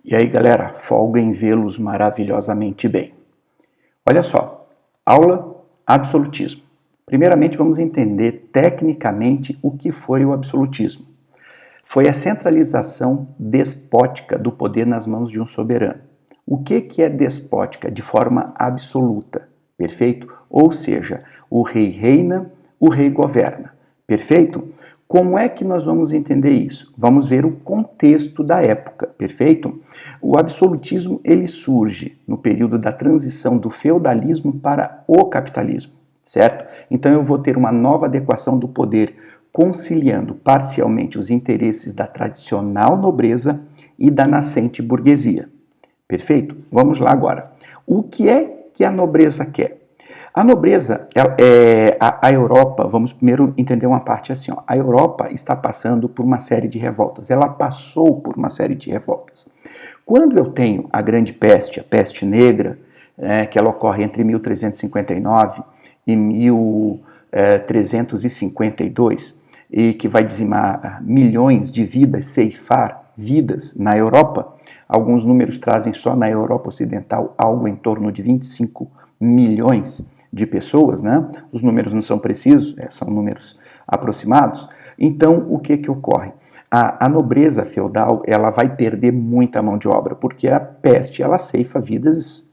E aí, galera, folga em vê-los maravilhosamente bem. Olha só, aula absolutismo. Primeiramente, vamos entender tecnicamente o que foi o absolutismo. Foi a centralização despótica do poder nas mãos de um soberano. O que é despótica? De forma absoluta, perfeito? Ou seja, o rei reina, o rei governa, perfeito? Como é que nós vamos entender isso? Vamos ver o contexto da época, perfeito? O absolutismo ele surge no período da transição do feudalismo para o capitalismo, certo? Então eu vou ter uma nova adequação do poder, conciliando parcialmente os interesses da tradicional nobreza e da nascente burguesia. Perfeito? Vamos lá agora. O que é que a nobreza quer? A nobreza, a Europa, vamos primeiro entender uma parte assim, ó, a Europa está passando por uma série de revoltas, ela passou por uma série de revoltas. Quando eu tenho a Grande Peste, a Peste Negra, que ela ocorre entre 1359 e 1352, e que vai dizimar milhões de vidas, ceifar vidas na Europa, alguns números trazem só na Europa Ocidental algo em torno de 25 milhões de pessoas, né? Os números não são precisos, são números aproximados. Então, o que ocorre? A nobreza feudal, ela vai perder muita mão de obra, porque a peste, ela ceifa vidas,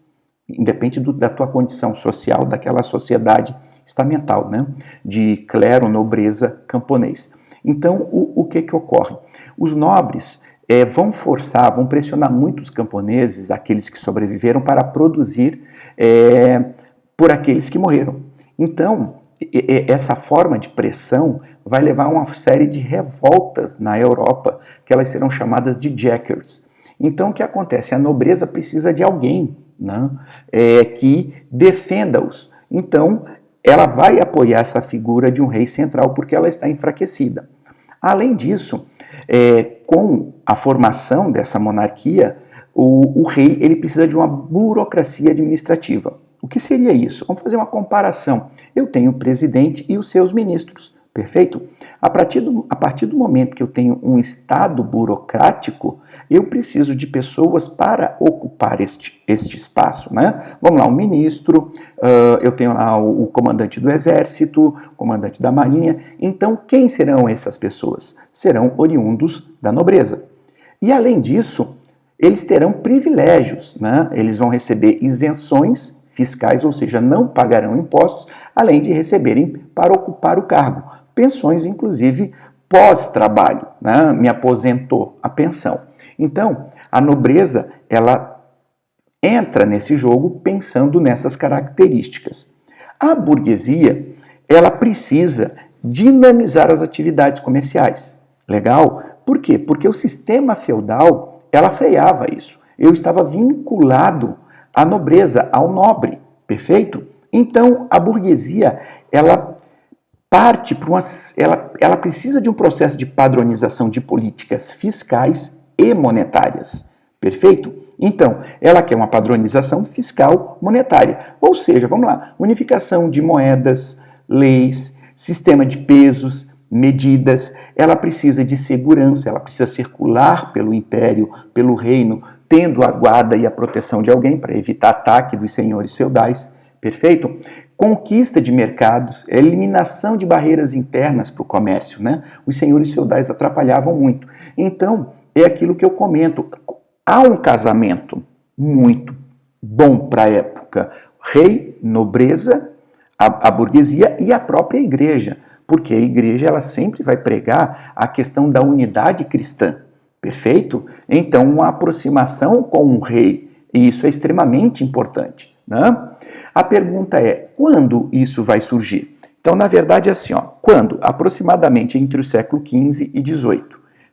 independe da tua condição social, daquela sociedade estamental, né? De clero, nobreza, camponês. Então, o que ocorre? Os nobres vão pressionar muito os camponeses, aqueles que sobreviveram, para produzir por aqueles que morreram. Então, essa forma de pressão vai levar a uma série de revoltas na Europa, que elas serão chamadas de jackers. Então, o que acontece? A nobreza precisa de alguém, né, que defenda-os. Então, ela vai apoiar essa figura de um rei central, porque ela está enfraquecida. Além disso, com a formação dessa monarquia, o rei ele precisa de uma burocracia administrativa. O que seria isso? Vamos fazer uma comparação. Eu tenho o presidente e os seus ministros, perfeito? A partir do momento que eu tenho um Estado burocrático, eu preciso de pessoas para ocupar este espaço, né? Vamos lá, um ministro, eu tenho lá o comandante do exército, o comandante da marinha. Então, quem serão essas pessoas? Serão oriundos da nobreza. E, além disso, eles terão privilégios, né? Eles vão receber isenções fiscais, ou seja, não pagarão impostos, além de receberem para ocupar o cargo. Pensões, inclusive, pós-trabalho, né? Me aposentou, a pensão. Então, a nobreza, ela entra nesse jogo pensando nessas características. A burguesia, ela precisa dinamizar as atividades comerciais. Legal? Por quê? Porque o sistema feudal, ela freava isso. Eu estava vinculado à nobreza, ao nobre, perfeito? Então, a burguesia, ela parte para ela precisa de um processo de padronização de políticas fiscais e monetárias, perfeito? Então, ela quer uma padronização fiscal monetária, ou seja, vamos lá, unificação de moedas, leis, sistema de pesos, medidas, ela precisa de segurança, ela precisa circular pelo império, pelo reino, tendo a guarda e a proteção de alguém para evitar ataque dos senhores feudais, perfeito? Conquista de mercados, eliminação de barreiras internas para o comércio, né? Os senhores feudais atrapalhavam muito. Então, é aquilo que eu comento, há um casamento muito bom para a época, rei, nobreza, a burguesia e a própria igreja, porque a igreja ela sempre vai pregar a questão da unidade cristã, perfeito? Então, uma aproximação com um rei, e isso é extremamente importante, né? A pergunta é, quando isso vai surgir? Então, na verdade, é assim, ó, quando? Aproximadamente entre o século XV e XVIII,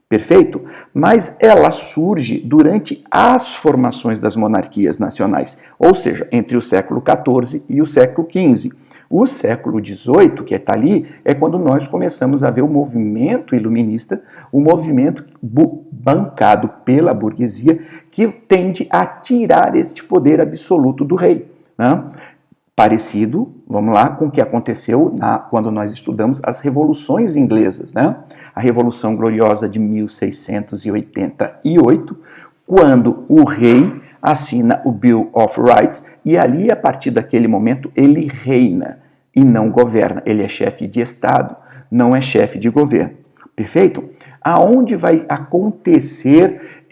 perfeito? Mas ela surge durante as formações das monarquias nacionais, ou seja, entre o século XIV e o século XV. O século XVIII, que está ali, é quando nós começamos a ver o movimento iluminista, o movimento bancado pela burguesia, que tende a tirar este poder absoluto do rei, né? Parecido, vamos lá, com o que aconteceu quando nós estudamos as revoluções inglesas, né? A Revolução Gloriosa de 1688, quando o rei assina o Bill of Rights e ali, a partir daquele momento, ele reina e não governa. Ele é chefe de Estado, não é chefe de governo. Perfeito? Aonde vai acontecer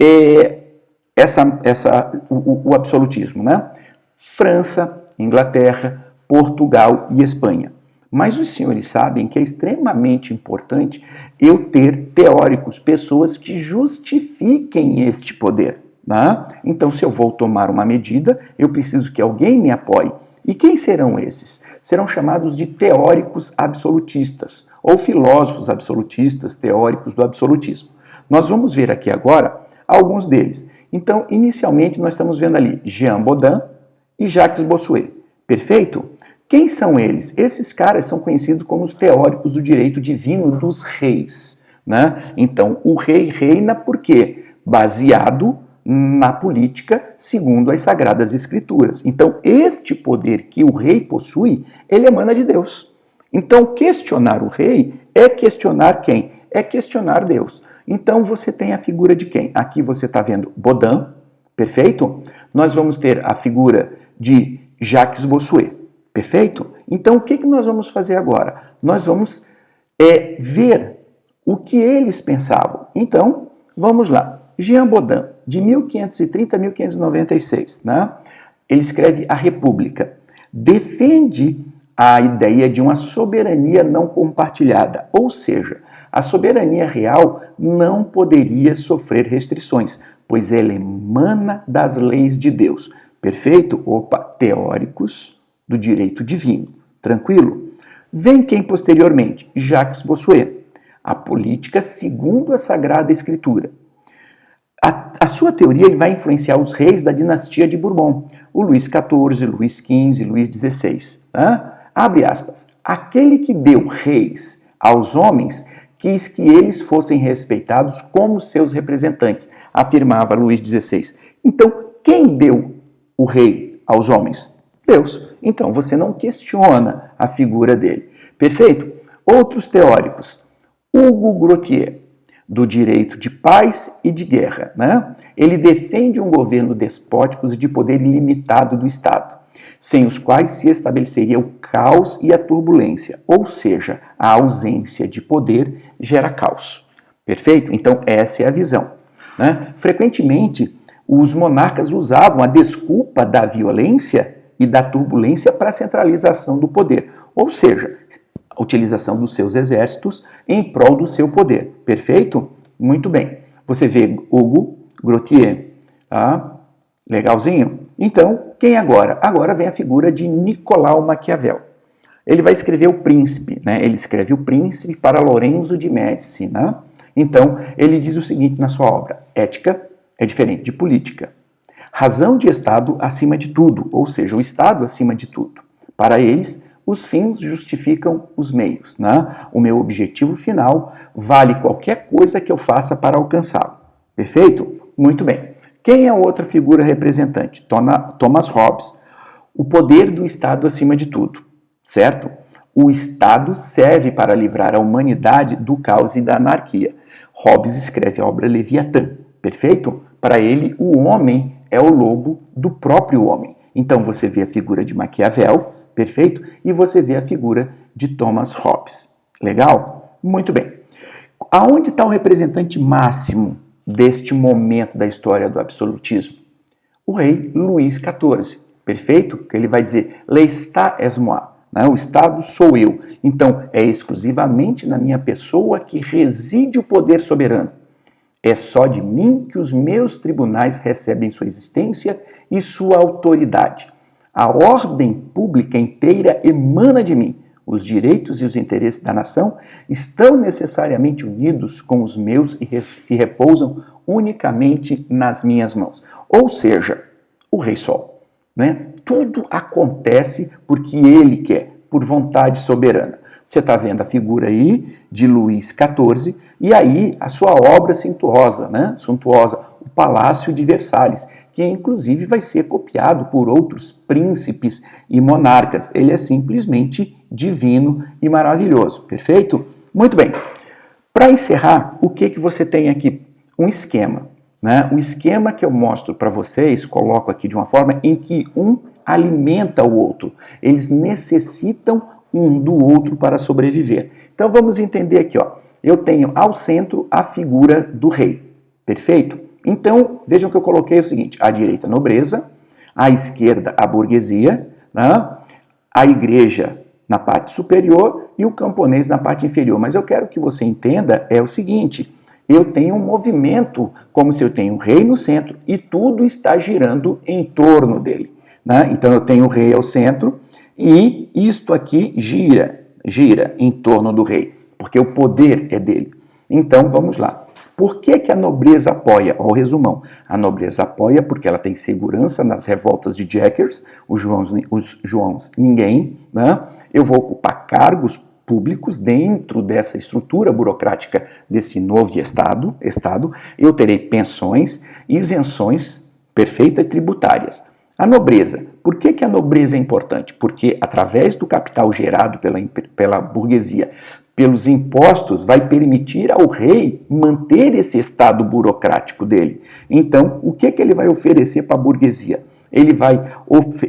o absolutismo, né? França, Inglaterra, Portugal e Espanha. Mas os senhores sabem que é extremamente importante eu ter teóricos, pessoas que justifiquem este poder. Né? Então, se eu vou tomar uma medida, eu preciso que alguém me apoie. E quem serão esses? Serão chamados de teóricos absolutistas, ou filósofos absolutistas, teóricos do absolutismo. Nós vamos ver aqui agora alguns deles. Então, inicialmente, nós estamos vendo ali Jean Bodin e Jacques Bossuet. Perfeito? Quem são eles? Esses caras são conhecidos como os teóricos do direito divino dos reis. Né? Então, o rei reina por quê? Baseado na política segundo as Sagradas Escrituras. Então, este poder que o rei possui, ele emana de Deus. Então, questionar o rei é questionar quem? É questionar Deus. Então, você tem a figura de quem? Aqui você está vendo Bodin, perfeito? Nós vamos ter a figura de Jacques Bossuet, perfeito? Então, o que nós vamos fazer agora? Nós vamos ver o que eles pensavam. Então, vamos lá. Jean Bodin, de 1530 a 1596, né? Ele escreve A República. Defende a ideia de uma soberania não compartilhada, ou seja, a soberania real não poderia sofrer restrições, pois ela emana das leis de Deus. Perfeito? Opa, teóricos do direito divino. Tranquilo? Vem quem posteriormente? Jacques Bossuet. A política segundo a Sagrada Escritura. A sua teoria vai influenciar os reis da dinastia de Bourbon, o Luís XIV, Luís XV, Luís XVI. Né? Abre aspas. Aquele que deu reis aos homens quis que eles fossem respeitados como seus representantes, afirmava Luís XVI. Então, quem deu o rei aos homens? Deus. Então, você não questiona a figura dele. Perfeito? Outros teóricos. Hugo Grotier, do direito de paz e de guerra. Né? Ele defende um governo despótico e de poder ilimitado do Estado, sem os quais se estabeleceria o caos e a turbulência, ou seja, a ausência de poder gera caos. Perfeito? Então, essa é a visão. Né? Frequentemente, os monarcas usavam a desculpa da violência e da turbulência para a centralização do poder, ou seja, a utilização dos seus exércitos em prol do seu poder. Perfeito? Muito bem. Você vê Hugo Grotier. Tá? Legalzinho? Então, quem agora? Agora vem a figura de Nicolau Maquiavel. Ele vai escrever O Príncipe. Né? Ele escreve O Príncipe para Lorenzo de Médici. Né? Então, ele diz o seguinte na sua obra. Ética é diferente de política. Razão de Estado acima de tudo, ou seja, o Estado acima de tudo. Para eles, os fins justificam os meios. Né? O meu objetivo final vale qualquer coisa que eu faça para alcançá-lo. Perfeito? Muito bem. Quem é outra figura representante? Thomas Hobbes. O poder do Estado acima de tudo. Certo? O Estado serve para livrar a humanidade do caos e da anarquia. Hobbes escreve a obra Leviatã. Perfeito? Para ele, o homem é o lobo do próprio homem. Então você vê a figura de Maquiavel, perfeito? E você vê a figura de Thomas Hobbes. Legal? Muito bem. Aonde está o representante máximo deste momento da história do absolutismo? O rei Luís XIV. Perfeito? Que ele vai dizer, L'État est moi. O Estado sou eu. Então, é exclusivamente na minha pessoa que reside o poder soberano. É só de mim que os meus tribunais recebem sua existência e sua autoridade. A ordem pública inteira emana de mim. Os direitos e os interesses da nação estão necessariamente unidos com os meus e repousam unicamente nas minhas mãos. Ou seja, o Rei Sol. Né? Tudo acontece porque ele quer, por vontade soberana. Você está vendo a figura aí de Luís XIV e aí a sua obra suntuosa, né? Suntuosa, o Palácio de Versalhes, que inclusive vai ser copiado por outros príncipes e monarcas. Ele é simplesmente divino e maravilhoso, perfeito? Muito bem. Para encerrar, o que você tem aqui? Um esquema. né? O esquema que eu mostro para vocês, coloco aqui de uma forma em que um alimenta o outro. Eles necessitam um do outro para sobreviver. Então vamos entender aqui, ó. Eu tenho ao centro a figura do rei, perfeito? Então vejam que eu coloquei o seguinte: à direita a nobreza, à esquerda a burguesia, né? A igreja na parte superior e o camponês na parte inferior. Mas eu quero que você entenda é o seguinte: eu tenho um movimento como se eu tenho um rei no centro e tudo está girando em torno dele, né? Então eu tenho o rei ao centro e isto aqui gira em torno do rei, porque o poder é dele. Então vamos lá. Por que a nobreza apoia? Ó, o resumão. A nobreza apoia porque ela tem segurança nas revoltas de Jackers, os Joãos ninguém, né? Eu vou ocupar cargos públicos dentro dessa estrutura burocrática desse novo Estado. Eu terei pensões, isenções perfeitas e tributárias. A nobreza. Por que a nobreza é importante? Porque através do capital gerado pela burguesia, pelos impostos, vai permitir ao rei manter esse estado burocrático dele. Então, o que ele vai oferecer para a burguesia? Ele vai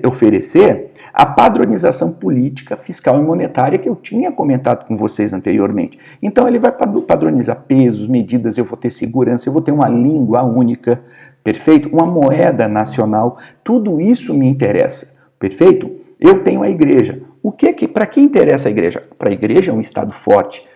oferecer a padronização política, fiscal e monetária que eu tinha comentado com vocês anteriormente. Então, ele vai padronizar pesos, medidas, eu vou ter segurança, eu vou ter uma língua única, perfeito? Uma moeda nacional, tudo isso me interessa, perfeito? Eu tenho a igreja. Para que interessa a igreja? Para a igreja é um Estado forte.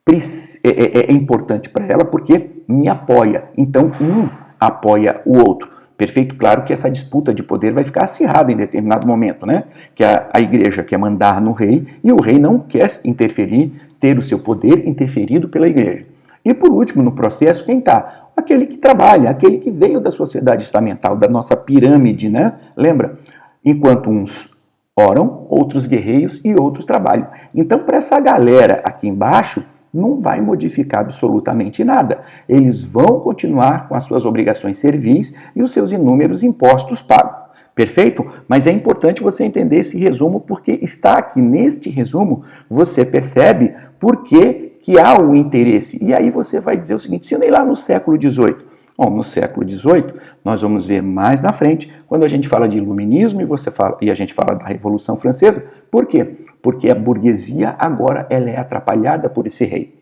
É importante para ela porque me apoia. Então, um apoia o outro. Perfeito? Claro que essa disputa de poder vai ficar acirrada em determinado momento, né? Que a igreja quer mandar no rei e o rei não quer interferir, ter o seu poder interferido pela igreja. E por último, no processo, quem está? Aquele que trabalha, aquele que veio da sociedade estamental, da nossa pirâmide, né? Lembra? Enquanto uns oram, outros guerreiros e outros trabalham. Então, para essa galera aqui embaixo, não vai modificar absolutamente nada. Eles vão continuar com as suas obrigações servis e os seus inúmeros impostos pagos. Perfeito? Mas é importante você entender esse resumo, porque está aqui neste resumo, você percebe por que há o interesse. E aí você vai dizer o seguinte: se eu nem lá no século XVIII, bom, no século XVIII, nós vamos ver mais na frente, quando a gente fala de iluminismo e a gente fala da Revolução Francesa. Por quê? Porque a burguesia agora ela é atrapalhada por esse rei.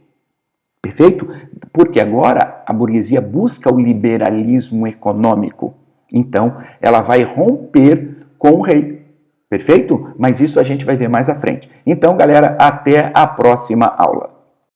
Perfeito? Porque agora a burguesia busca o liberalismo econômico. Então, ela vai romper com o rei. Perfeito? Mas isso a gente vai ver mais à frente. Então, galera, até a próxima aula.